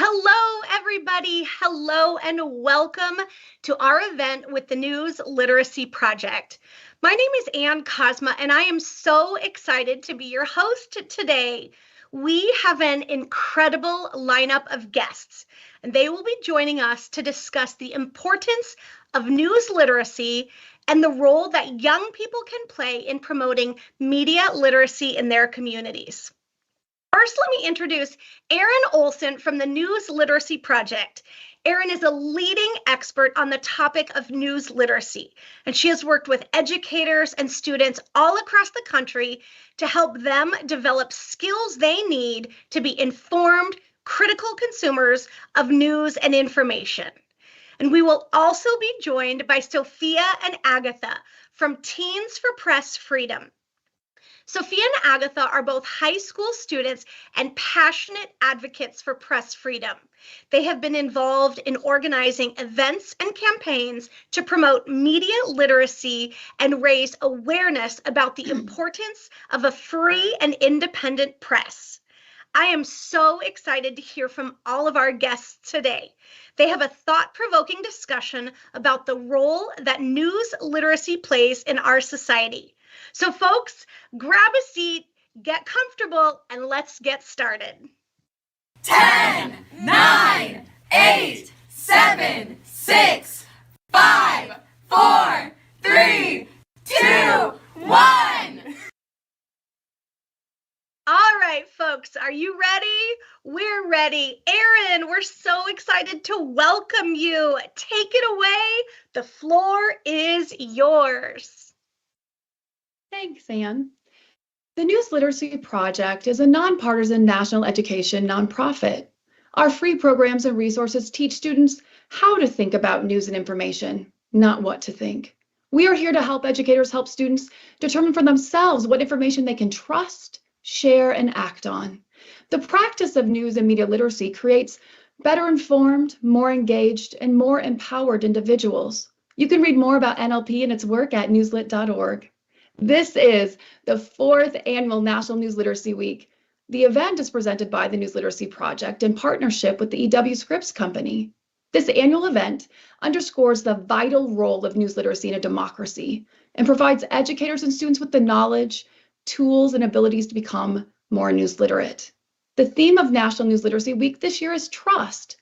Hello, everybody. Hello, and welcome to our event with the News Literacy Project. My name is Ann Cosma, and I am so excited to be your host today. We have an incredible lineup of guests, and they will be joining us to discuss the importance of news literacy and the role that young people can play in promoting media literacy in their communities. First, let me introduce Erin Olson from the News Literacy Project. Erin is a leading expert on the topic of news literacy, and she has worked with educators and students all across the country to help them develop skills they need to be informed, critical consumers of news and information. And we will also be joined by Sophia and Agatha from Teens for Press Freedom. Sophia and Agatha are both high school students and passionate advocates for press freedom. They have been involved in organizing events and campaigns to promote media literacy and raise awareness about the importance of a free and independent press. I am so excited to hear from all of our guests today. They have a thought-provoking discussion about the role that news literacy plays in our society. So folks, grab a seat, get comfortable, and let's get started. 10, 9, 8, 7, 6, 5, 4, 3, 2, 1. All right, folks, are you ready? We're ready. Erin, we're so excited to welcome you. Take it away. The floor is yours. Thanks, Ann. The News Literacy Project is a nonpartisan national education nonprofit. Our free programs and resources teach students how to think about news and information, not what to think. We are here to help educators help students determine for themselves what information they can trust, share, and act on. The practice of news and media literacy creates better informed, more engaged, and more empowered individuals. You can read more about NLP and its work at newslit.org. This is the 4th annual National News Literacy Week. The event is presented by the News Literacy Project in partnership with the EW Scripps Company. This annual event underscores the vital role of news literacy in a democracy and provides educators and students with the knowledge, tools, and abilities to become more news literate. The theme of National News Literacy Week this year is trust.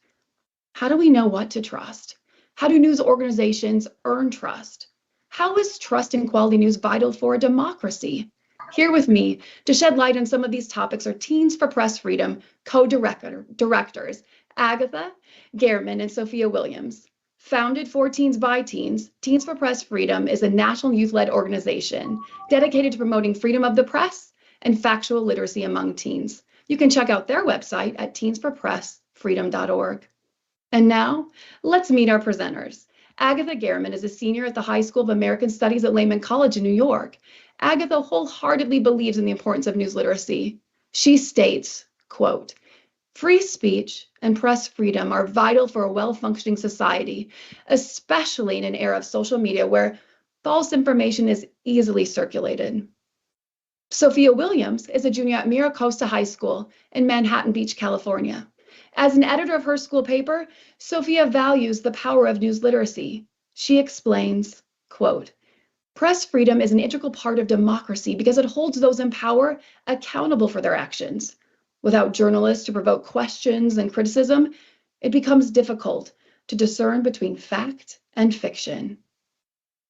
How do we know what to trust? How do news organizations earn trust? How is trust in quality news vital for a democracy? Here with me to shed light on some of these topics are Teens for Press Freedom co-directors, Agatha Gehrman and Sophia Williams. Founded for teens by teens, Teens for Press Freedom is a national youth-led organization dedicated to promoting freedom of the press and factual literacy among teens. You can check out their website at teensforpressfreedom.org. And now, let's meet our presenters. Agatha Gehrman is a senior at the High School of American Studies at Lehman College in New York. Agatha wholeheartedly believes in the importance of news literacy. She states, quote, "Free speech and press freedom are vital for a well-functioning society, especially in an era of social media where false information is easily circulated." Sophia Williams is a junior at Mira Costa High School in Manhattan Beach, California. As an editor of her school paper, Sophia values the power of news literacy. She explains, quote, "Press freedom is an integral part of democracy because it holds those in power accountable for their actions. Without journalists to provoke questions and criticism, it becomes difficult to discern between fact and fiction."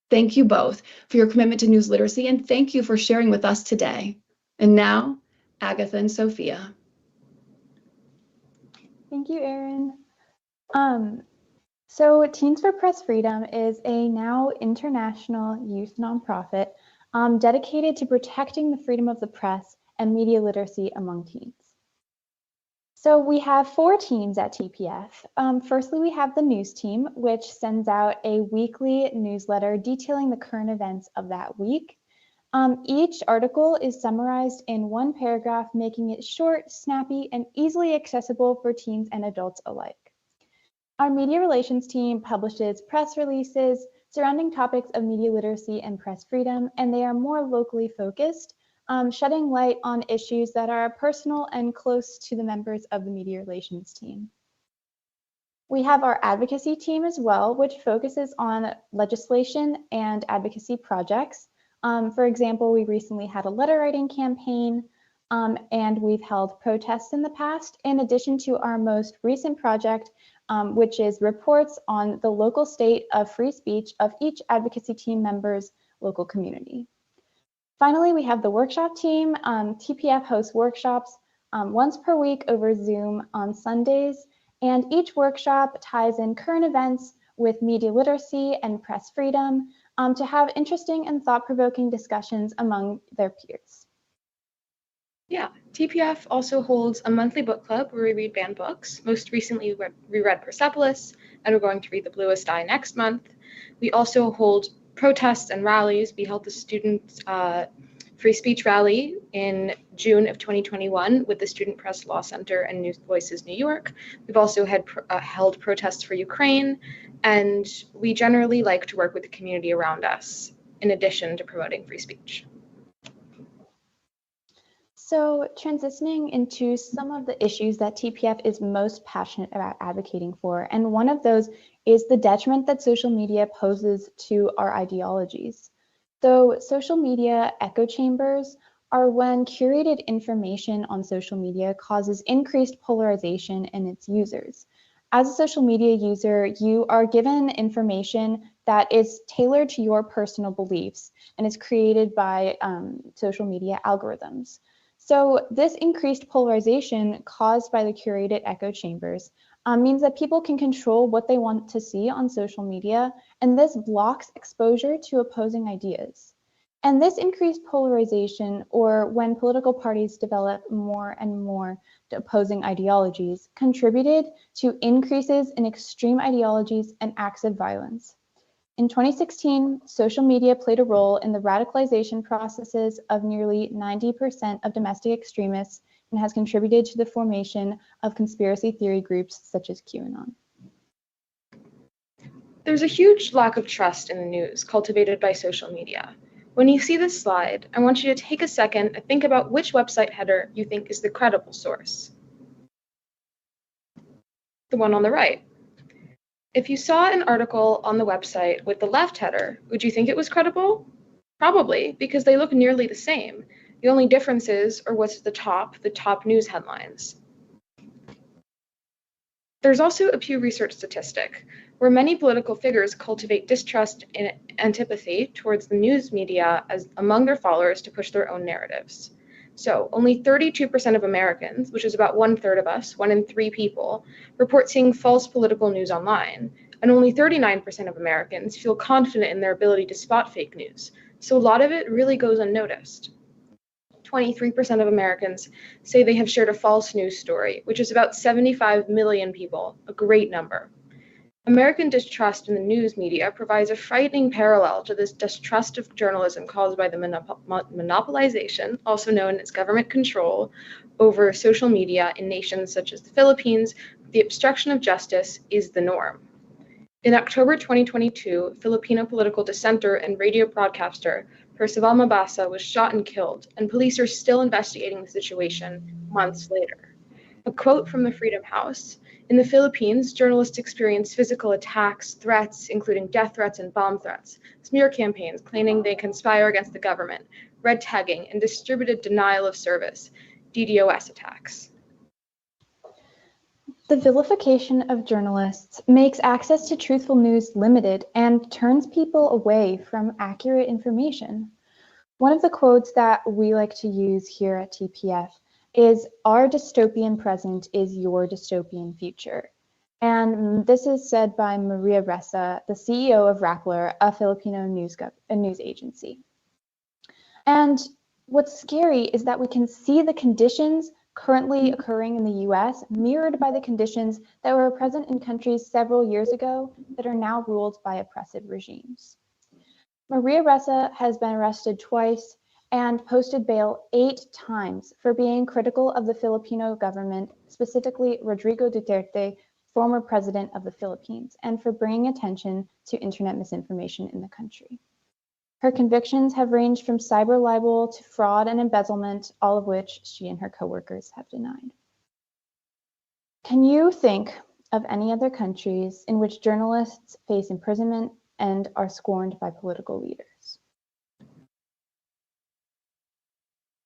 Thank you both for your commitment to news literacy, and thank you for sharing with us today. And now, Agatha and Sophia. Thank you, Erin. So Teens for Press Freedom is a now international youth nonprofit dedicated to protecting the freedom of the press and media literacy among teens. So we have 4 teams at TPF. Firstly, we have the news team, which sends out a weekly newsletter detailing the current events of that week. Each article is summarized in one paragraph, making it short, snappy, and easily accessible for teens and adults alike. Our media relations team publishes press releases surrounding topics of media literacy and press freedom, and they are more locally focused, shedding light on issues that are personal and close to the members of the media relations team. We have our advocacy team as well, which focuses on legislation and advocacy projects. For example, we recently had a letter writing campaign, and we've held protests in the past, in addition to our most recent project, which is reports on the local state of free speech of each advocacy team member's local community. Finally, we have the workshop team. TPF hosts workshops once per week over Zoom on Sundays, and each workshop ties in current events with media literacy and press freedom to have interesting and thought-provoking discussions among their peers. Yeah, TPF also holds a monthly book club where we read banned books. Most recently, we read Persepolis, and we're going to read The Bluest Eye next month. We also hold protests and rallies. We held the student free speech rally in June of 2021 with the Student Press Law Center and New Voices New York. We've also had held protests for Ukraine, and we generally like to work with the community around us in addition to promoting free speech. So transitioning into some of the issues that TPF is most passionate about advocating for, and one of those is the detriment that social media poses to our ideologies. So social media echo chambers are when curated information on social media causes increased polarization in its users. As a social media user, you are given information that is tailored to your personal beliefs and is created by social media algorithms. So this increased polarization caused by the curated echo chambers means that people can control what they want to see on social media, and this blocks exposure to opposing ideas. And this increased polarization, or when political parties develop more and more opposing ideologies, contributed to increases in extreme ideologies and acts of violence. In 2016, social media played a role in the radicalization processes of nearly 90% of domestic extremists and has contributed to the formation of conspiracy theory groups such as QAnon. There's a huge lack of trust in the news cultivated by social media. When you see this slide, I want you to take a second and think about which website header you think is the credible source. The one on the right. If you saw an article on the website with the left header, would you think it was credible? Probably, because they look nearly the same. The only difference is, or what's at the top news headlines. There's also a Pew Research statistic, where many political figures cultivate distrust and antipathy towards the news media as among their followers to push their own narratives. So only 32% of Americans, which is about 1/3 of us, 1 in 3 people, report seeing false political news online, and only 39% of Americans feel confident in their ability to spot fake news. So a lot of it really goes unnoticed. 23% of Americans say they have shared a false news story, which is about 75 million people, a great number. American distrust in the news media provides a frightening parallel to this distrust of journalism caused by the monopolization, also known as government control, over social media in nations such as the Philippines. The obstruction of justice is the norm. In October 2022, Filipino political dissenter and radio broadcaster Percival Mabasa was shot and killed, and police are still investigating the situation months later. A quote from the Freedom House: "In the Philippines, journalists experience physical attacks, threats, including death threats and bomb threats, smear campaigns claiming they conspire against the government, red tagging, and distributed denial of service, DDoS attacks." The vilification of journalists makes access to truthful news limited and turns people away from accurate information. One of the quotes that we like to use here at TPF is, "Our dystopian present is your dystopian future." And this is said by Maria Ressa, the CEO of Rappler, a Filipino news agency. And what's scary is that we can see the conditions currently occurring in the US mirrored by the conditions that were present in countries several years ago that are now ruled by oppressive regimes. Maria Ressa has been arrested twice and posted bail 8 times for being critical of the Filipino government, specifically Rodrigo Duterte, former president of the Philippines, and for bringing attention to internet misinformation in the country. Her convictions have ranged from cyber libel to fraud and embezzlement, all of which she and her coworkers have denied. Can you think of any other countries in which journalists face imprisonment and are scorned by political leaders.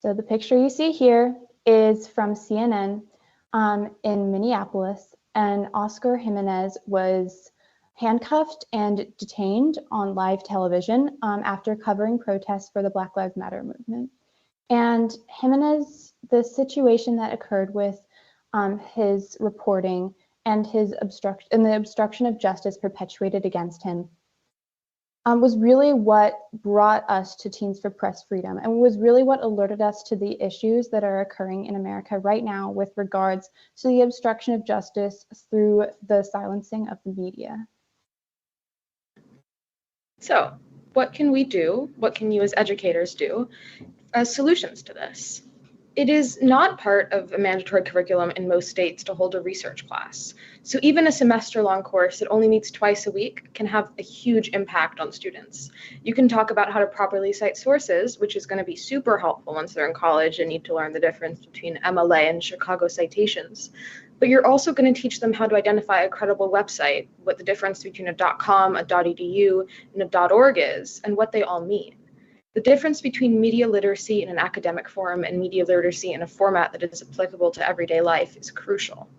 So the picture you see here is from CNN in Minneapolis, and Oscar Jimenez was handcuffed and detained on live television after covering protests for the Black Lives Matter movement. And Jimenez, the situation that occurred with his reporting and the obstruction of justice perpetuated against him was really what brought us to Teens for Press Freedom, and was really what alerted us to the issues that are occurring in America right now with regards to the obstruction of justice through the silencing of the media. So, what can we do? What can you as educators do as solutions to this? It is not part of a mandatory curriculum in most states to hold a research class. So even a semester-long course that only meets twice a week can have a huge impact on students. You can talk about how to properly cite sources, which is going to be super helpful once they're in college and need to learn the difference between MLA and Chicago citations. But you're also going to teach them how to identify a credible website, what the difference between a .com, a .edu, and a .org is, and what they all mean. The difference between media literacy in an academic forum and media literacy in a format that is applicable to everyday life is crucial.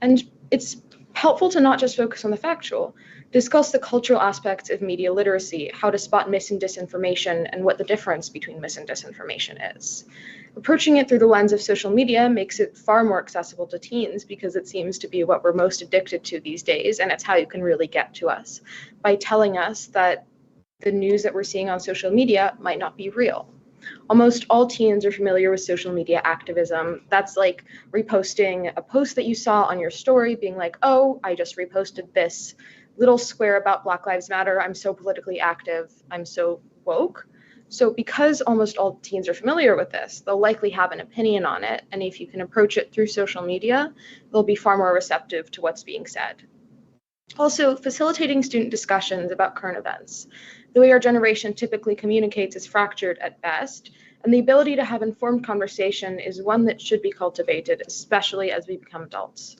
And it's helpful to not just focus on the factual, discuss the cultural aspects of media literacy, how to spot mis and disinformation, and what the difference between mis and disinformation is. Approaching it through the lens of social media makes it far more accessible to teens because it seems to be what we're most addicted to these days, and it's how you can really get to us by telling us that the news that we're seeing on social media might not be real. Almost all teens are familiar with social media activism. That's like reposting a post that you saw on your story, being like, oh, I just reposted this little square about Black Lives Matter. I'm so politically active. I'm so woke. So because almost all teens are familiar with this, they'll likely have an opinion on it. And if you can approach it through social media, they'll be far more receptive to what's being said. Also, facilitating student discussions about current events. The way our generation typically communicates is fractured at best, and the ability to have informed conversation is one that should be cultivated, especially as we become adults.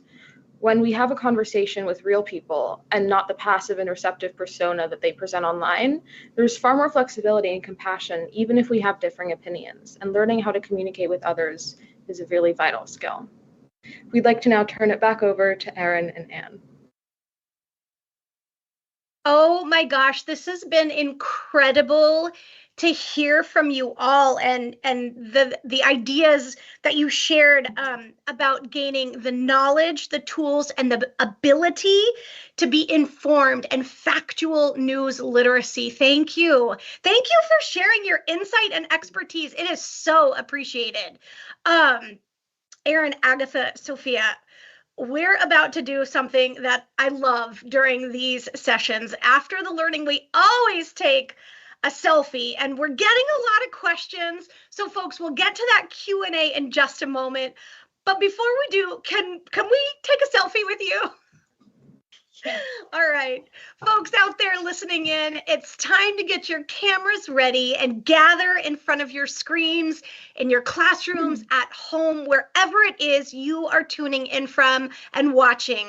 When we have a conversation with real people and not the passive and receptive persona that they present online, there's far more flexibility and compassion, even if we have differing opinions, and learning how to communicate with others is a really vital skill. We'd like to now turn it back over to Erin and Anne. Oh my gosh, this has been incredible to hear from you all, and the ideas that you shared about gaining the knowledge, the tools, and the ability to be informed and factual news literacy. Thank you. Thank you for sharing your insight and expertise. It is so appreciated. Erin, Agatha, Sophia, we're about to do something that I love during these sessions. After the learning, we always take a selfie, and we're getting a lot of questions. So folks, we'll get to that Q&A in just a moment. But before we do, can we take a selfie with you? All right, folks out there listening in, it's time to get your cameras ready and gather in front of your screens, in your classrooms, at home, wherever it is you are tuning in from and watching.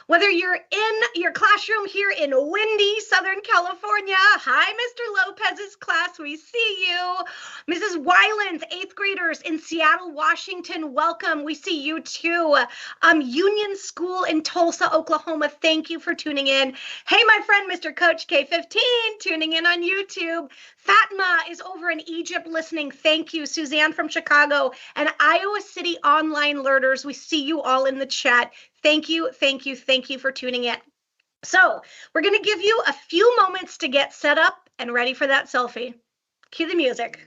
Whether you're in your classroom here in windy Southern California, hi, Mr. Lopez's class, we see you. Mrs. Weiland's 8th graders in Seattle, Washington, welcome, we see you too. Union School in Tulsa, Oklahoma, thank you for tuning in. Hey, my friend, Mr. Coach K15, tuning in on YouTube. Fatma is over in Egypt listening, thank you. Suzanne from Chicago, and Iowa City online learners, we see you all in the chat. Thank you, thank you, thank you for tuning in. So we're going to give you a few moments to get set up and ready for that selfie. Cue the music.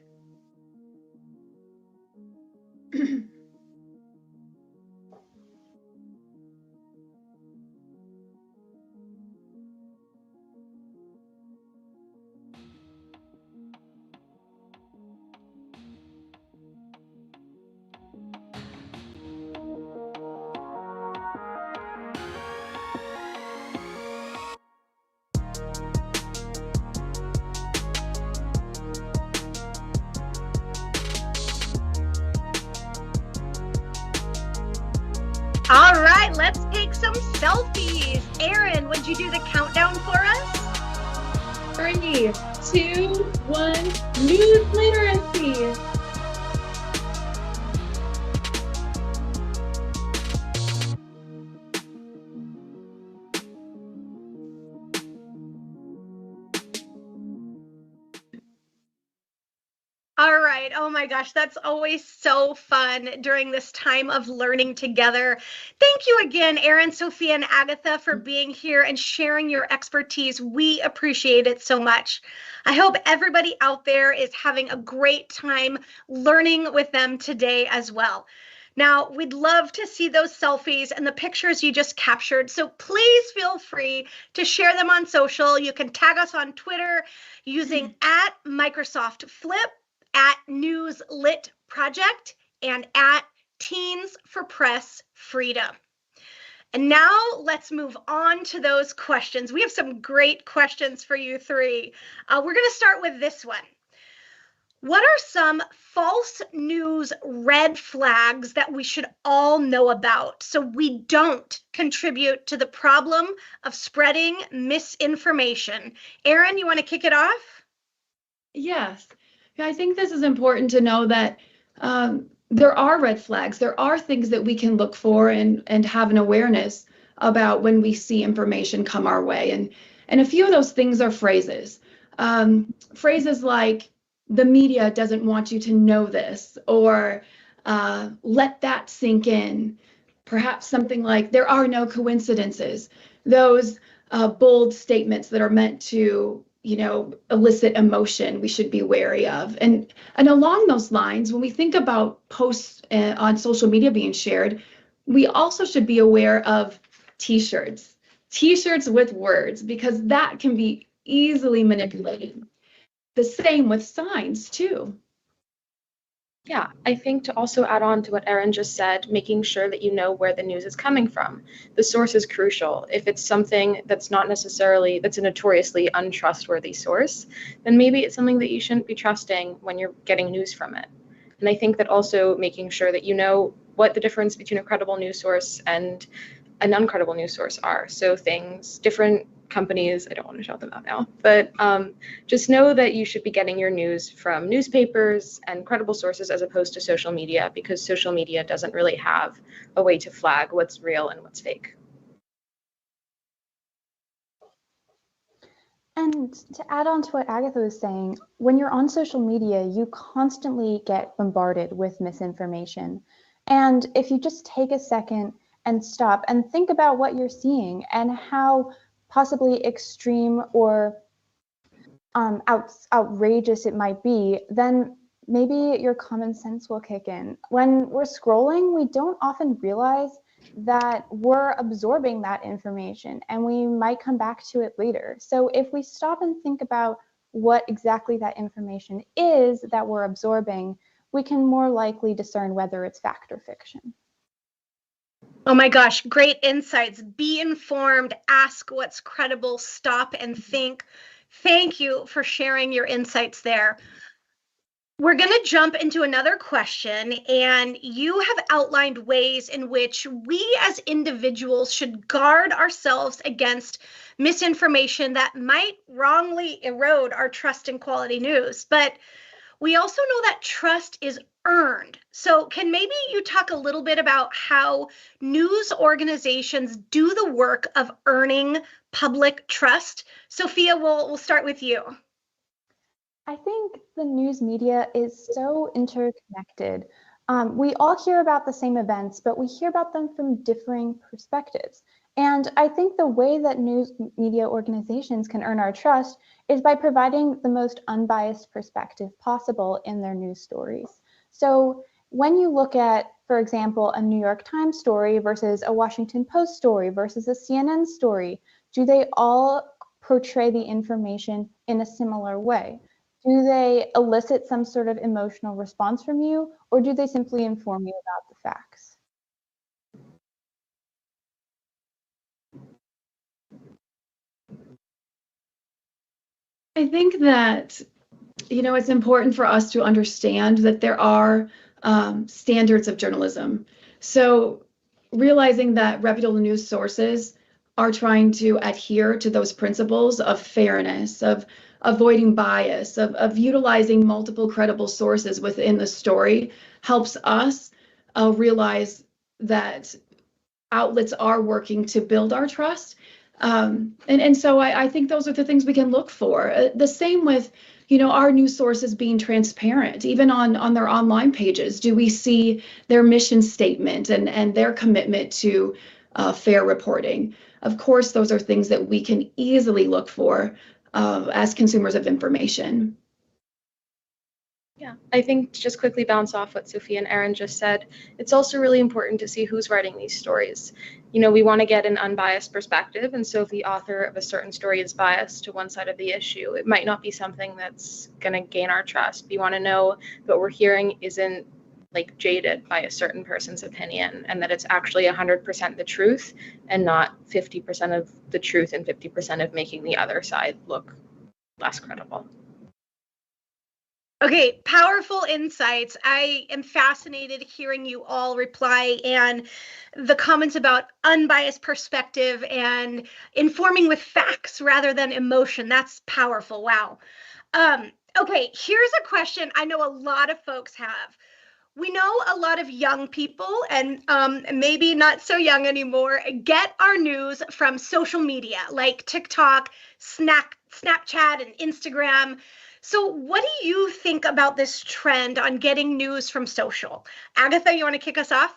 selfies. Aaron, would you do the countdown for us? 3, 2, 1, news literacy. All right. Oh my gosh, that's always so fun during this time of learning together. Thank you again, Erin, Sophia, and Agatha, for being here and sharing your expertise. We appreciate it so much. I hope everybody out there is having a great time learning with them today as well. Now, we'd love to see those selfies and the pictures you just captured, so please feel free to share them on social. You can tag us on Twitter using @Microsoft Flip, @NewsLit Project, and @Teens for Press Freedom. And now let's move on to those questions. We have some great questions for you three. We're going to start with this one. What are some false news red flags that we should all know about so we don't contribute to the problem of spreading misinformation? Aaron, you want to kick it off? Yes. Yeah, I think this is important to know that there are red flags. There are things that we can look for and have an awareness about when we see information come our way. And a few of those things are phrases. Phrases like, the media doesn't want you to know this, or let that sink in. Perhaps something like, there are no coincidences. Those bold statements that are meant to elicit emotion, we should be wary of. And along those lines, when we think about posts on social media being shared, we also should be aware of t-shirts with words, because that can be easily manipulated. The same with signs too. Yeah, I think to also add on to what Erin just said, making sure that you know where the news is coming from. The source is crucial. If it's something that's a notoriously untrustworthy source, then maybe it's something that you shouldn't be trusting when you're getting news from it. And I think that also making sure that you know what the difference between a credible news source and an uncredible news source are. So different companies, I don't want to shout them out now, but just know that you should be getting your news from newspapers and credible sources as opposed to social media, because social media doesn't really have a way to flag what's real and what's fake. And to add on to what Agatha was saying, when you're on social media, you constantly get bombarded with misinformation. And if you just take a second and stop and think about what you're seeing and how possibly extreme or outrageous it might be, then maybe your common sense will kick in. When we're scrolling, we don't often realize that we're absorbing that information and we might come back to it later. So if we stop and think about what exactly that information is that we're absorbing, we can more likely discern whether it's fact or fiction. Oh my gosh, great insights. Be informed, ask what's credible, stop and think. Thank you for sharing your insights there. We're going to jump into another question, and you have outlined ways in which we as individuals should guard ourselves against misinformation that might wrongly erode our trust in quality news. But we also know that trust is earned. So can maybe you talk a little bit about how news organizations do the work of earning public trust? Sophia, we'll start with you. I think the news media is so interconnected. We all hear about the same events, but we hear about them from differing perspectives. And I think the way that news media organizations can earn our trust is by providing the most unbiased perspective possible in their news stories. So when you look at, for example, a New York Times story versus a Washington Post story versus a CNN story, do they all portray the information in a similar way? Do they elicit some sort of emotional response from you, or do they simply inform you about the facts? I think that, it's important for us to understand that there are standards of journalism. So, realizing that reputable news sources are trying to adhere to those principles of fairness, of avoiding bias, of utilizing multiple credible sources within the story helps us realize that outlets are working to build our trust. And so I think those are the things we can look for. The same with, our news sources being transparent, even on their online pages. Do we see their mission statement and their commitment to fair reporting? Of course, those are things that we can easily look for as consumers of information. Yeah, I think to just quickly bounce off what Sophie and Erin just said, it's also really important to see who's writing these stories. We want to get an unbiased perspective, and so if the author of a certain story is biased to one side of the issue, it might not be something that's going to gain our trust. We want to know that what we're hearing isn't like jaded by a certain person's opinion, and that it's actually 100% the truth and not 50% of the truth and 50% of making the other side look less credible. Okay, powerful insights. I am fascinated hearing you all reply, and the comments about unbiased perspective and informing with facts rather than emotion. That's powerful. Wow. Okay, here's a question I know a lot of folks have. We know a lot of young people, and maybe not so young anymore, get our news from social media like TikTok, Snapchat, and Instagram. So what do you think about this trend on getting news from social? Agatha, you want to kick us off?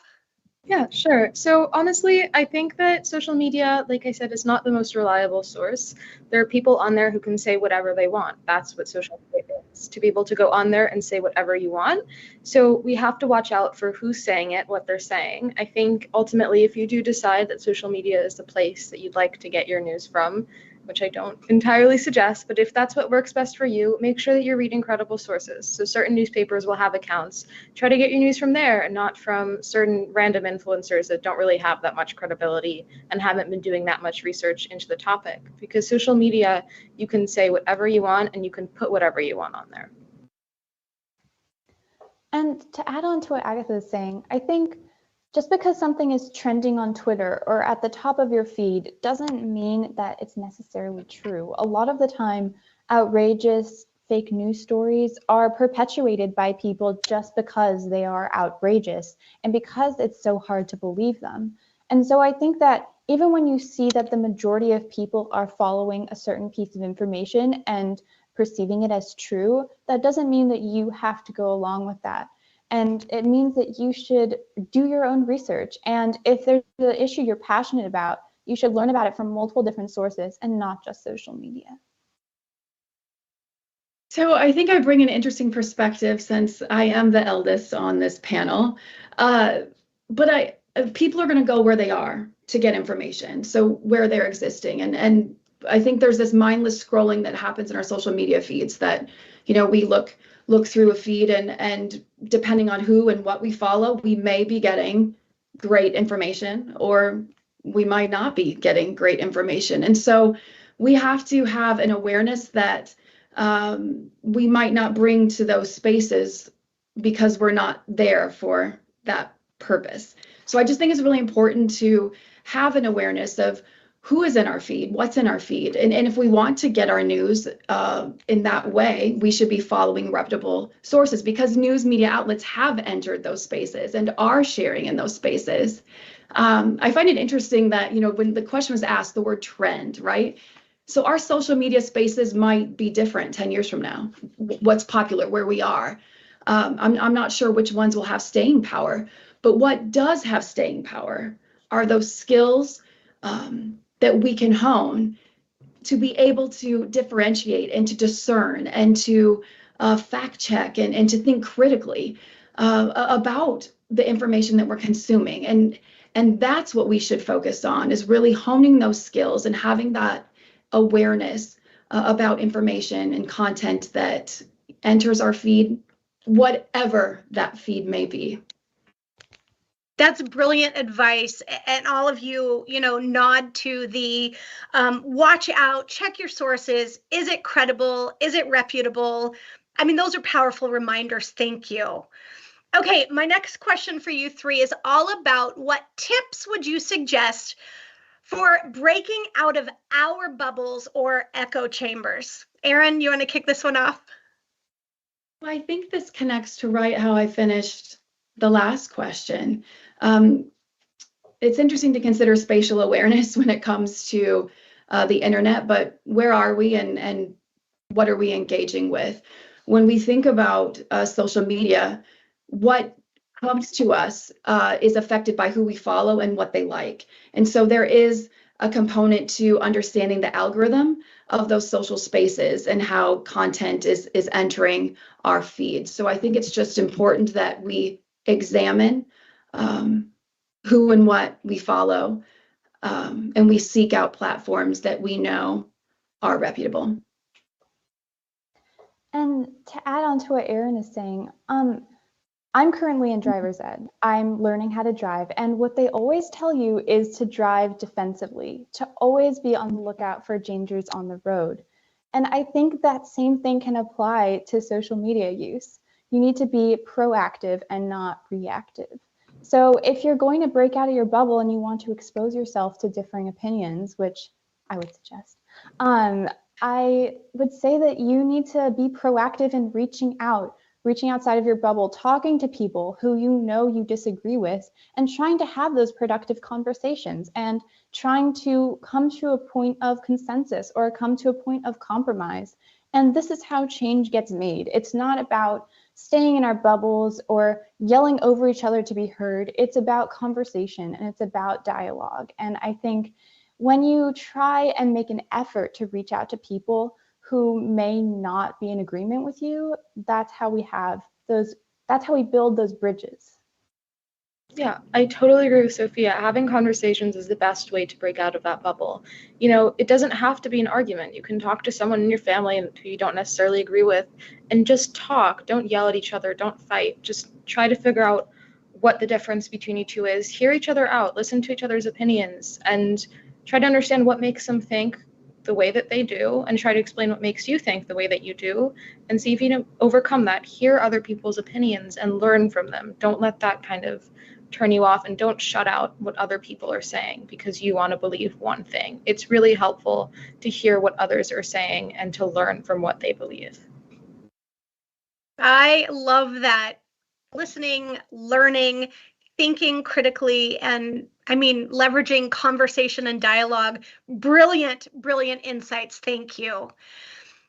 Yeah, sure. So honestly, I think that social media, like I said, is not the most reliable source. There are people on there who can say whatever they want. That's what social media is, to be able to go on there and say whatever you want. So we have to watch out for who's saying it, what they're saying. I think ultimately, if you do decide that social media is the place that you'd like to get your news from, which I don't entirely suggest, but if that's what works best for you, make sure that you're reading credible sources. So certain newspapers will have accounts. Try to get your news from there and not from certain random influencers that don't really have that much credibility and haven't been doing that much research into the topic. Because social media, you can say whatever you want and you can put whatever you want on there. And to add on to what Agatha is saying, I think just because something is trending on Twitter or at the top of your feed doesn't mean that it's necessarily true. A lot of the time, outrageous fake news stories are perpetuated by people just because they are outrageous and because it's so hard to believe them. And so I think that even when you see that the majority of people are following a certain piece of information and perceiving it as true, that doesn't mean that you have to go along with that. And it means that you should do your own research. And if there's an issue you're passionate about, you should learn about it from multiple different sources and not just social media. So I think I bring an interesting perspective since I am the eldest on this panel. But people are going to go where they are to get information, so where they're existing. And I think there's this mindless scrolling that happens in our social media feeds that, we look through a feed and depending on who and what we follow, we may be getting great information or we might not be getting great information. And so we have to have an awareness that we might not bring to those spaces because we're not there for that purpose. So I just think it's really important to have an awareness of who is in our feed, what's in our feed. And if we want to get our news in that way, we should be following reputable sources because news media outlets have entered those spaces and are sharing in those spaces. I find it interesting that, when the question was asked, the word trend, right? So our social media spaces might be different 10 years from now, what's popular, where we are. I'm not sure which ones will have staying power, but what does have staying power are those skills that we can hone to be able to differentiate and to discern and to fact check and to think critically about the information that we're consuming. And that's what we should focus on, is really honing those skills and having that awareness about information and content that enters our feed, whatever that feed may be. That's brilliant advice. And all of you, nod to the watch out, check your sources. Is it credible? Is it reputable? I mean, those are powerful reminders. Thank you. Okay, my next question for you three is all about what tips would you suggest for breaking out of our bubbles or echo chambers? Erin, you want to kick this one off? Well, I think this connects to right how I finished the last question. Um, it's interesting to consider spatial awareness when it comes to the internet, but where are we and what are we engaging with? When we think about social media, what comes to us is affected by who we follow and what they like. And so there is a component to understanding the algorithm of those social spaces and how content is entering our feed. So I think it's just important that we examine who and what we follow, and we seek out platforms that we know are reputable. And to add on to what Erin is saying, I'm currently in driver's ed. I'm learning how to drive. And what they always tell you is to drive defensively, to always be on the lookout for dangers on the road. And I think that same thing can apply to social media use. You need to be proactive and not reactive. So if you're going to break out of your bubble and you want to expose yourself to differing opinions, which I would suggest, I would say that you need to be proactive in reaching outside of your bubble, talking to people who you know you disagree with, and trying to have those productive conversations and trying to come to a point of consensus or come to a point of compromise. And this is how change gets made. It's not about staying in our bubbles or yelling over each other to be heard. It's about conversation and it's about dialogue. And I think when you try and make an effort to reach out to people who may not be in agreement with you, that's how we build those bridges. Yeah, I totally agree with Sophia. Having conversations is the best way to break out of that bubble. It doesn't have to be an argument. You can talk to someone in your family who you don't necessarily agree with and just talk. Don't yell at each other. Don't fight. Just try to figure out what the difference between you two is. Hear each other out. Listen to each other's opinions and try to understand what makes them think the way that they do and try to explain what makes you think the way that you do and see if you can overcome that. Hear other people's opinions and learn from them. Don't let that kind of turn you off, and don't shut out what other people are saying because you want to believe one thing. It's really helpful to hear what others are saying and to learn from what they believe. I love that. Listening, learning, thinking critically, and leveraging conversation and dialogue. Brilliant, brilliant insights. Thank you.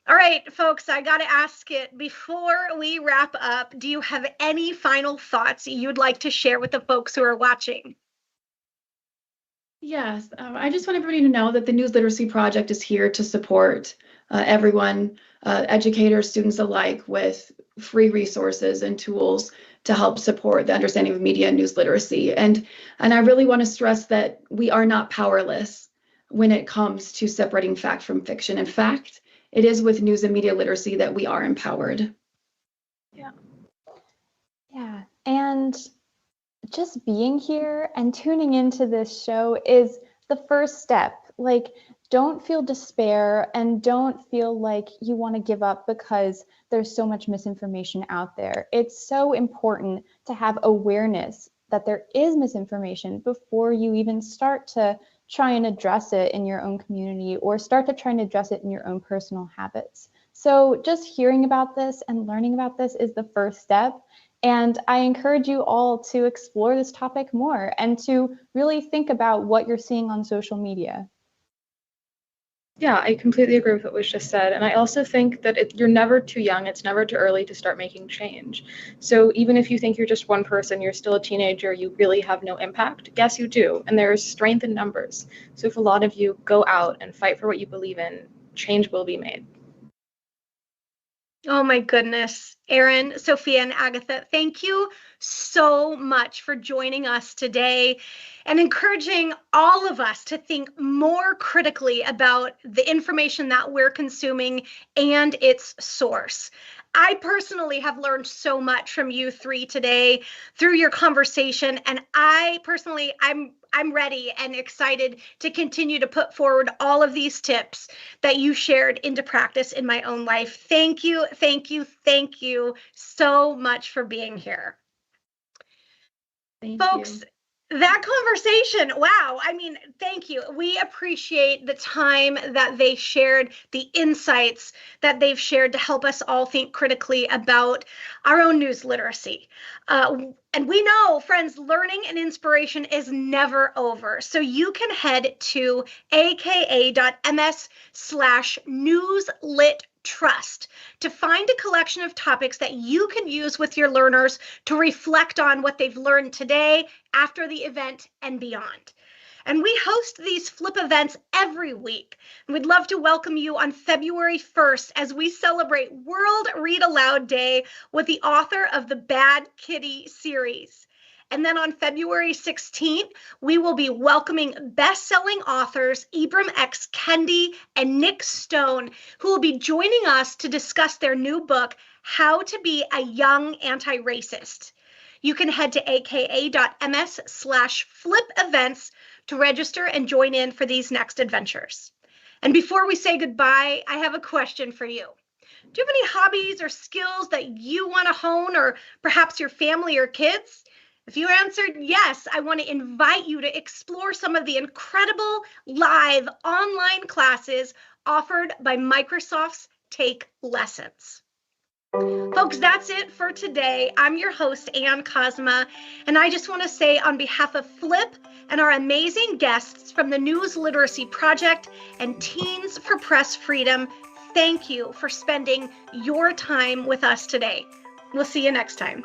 All right, folks, I got to ask it before we wrap up. Do you have any final thoughts you'd like to share with the folks who are watching? Yes, I just want everybody to know that the News Literacy Project is here to support everyone, educators, students alike, with free resources and tools to help support the understanding of media and news literacy. And I really want to stress that we are not powerless when it comes to separating fact from fiction. In fact, it is with news and media literacy that we are empowered. Yeah. And just being here and tuning into this show is the first step. Like, don't feel despair and don't feel like you want to give up because there's so much misinformation out there. It's so important to have awareness that there is misinformation before you even start to try and address it in your own community or start to try and address it in your own personal habits. So just hearing about this and learning about this is the first step. And I encourage you all to explore this topic more and to really think about what you're seeing on social media. Yeah, I completely agree with what was just said. And I also think that you're never too young. It's never too early to start making change. So even if you think you're just one person, you're still a teenager, you really have no impact. Yes, you do. And there is strength in numbers. So if a lot of you go out and fight for what you believe in, change will be made. Oh my goodness. Erin, Sophia, and Agatha, thank you so much for joining us today and encouraging all of us to think more critically about the information that we're consuming and its source. I personally have learned so much from you three today through your conversation, and I'm ready and excited to continue to put forward all of these tips that you shared into practice in my own life. Thank you, thank you, thank you so much for being here. Folks, you. that conversation, wow. I mean, thank you. We appreciate the time that they shared, the insights that they've shared to help us all think critically about our own news literacy. And we know, friends, learning and inspiration is never over. So you can head to aka.ms/newslit.trust to find a collection of topics that you can use with your learners to reflect on what they've learned today, after the event, and beyond. And we host these flip events every week. And we'd love to welcome you on February 1st as we celebrate World Read Aloud Day with the author of the Bad Kitty series. And then on February 16th, we will be welcoming best-selling authors Ibram X. Kendi and Nick Stone, who will be joining us to discuss their new book, How to Be a Young Anti-Racist. You can head to aka.ms/flip events to register and join in for these next adventures. And before we say goodbye, I have a question for you. Do you have any hobbies or skills that you want to hone, or perhaps your family or kids? If you answered yes, I want to invite you to explore some of the incredible live online classes offered by Microsoft's Take Lessons. Folks, that's it for today. I'm your host, Ann Cosma, and I just want to say on behalf of Flip and our amazing guests from the News Literacy Project and Teens for Press Freedom, thank you for spending your time with us today. We'll see you next time.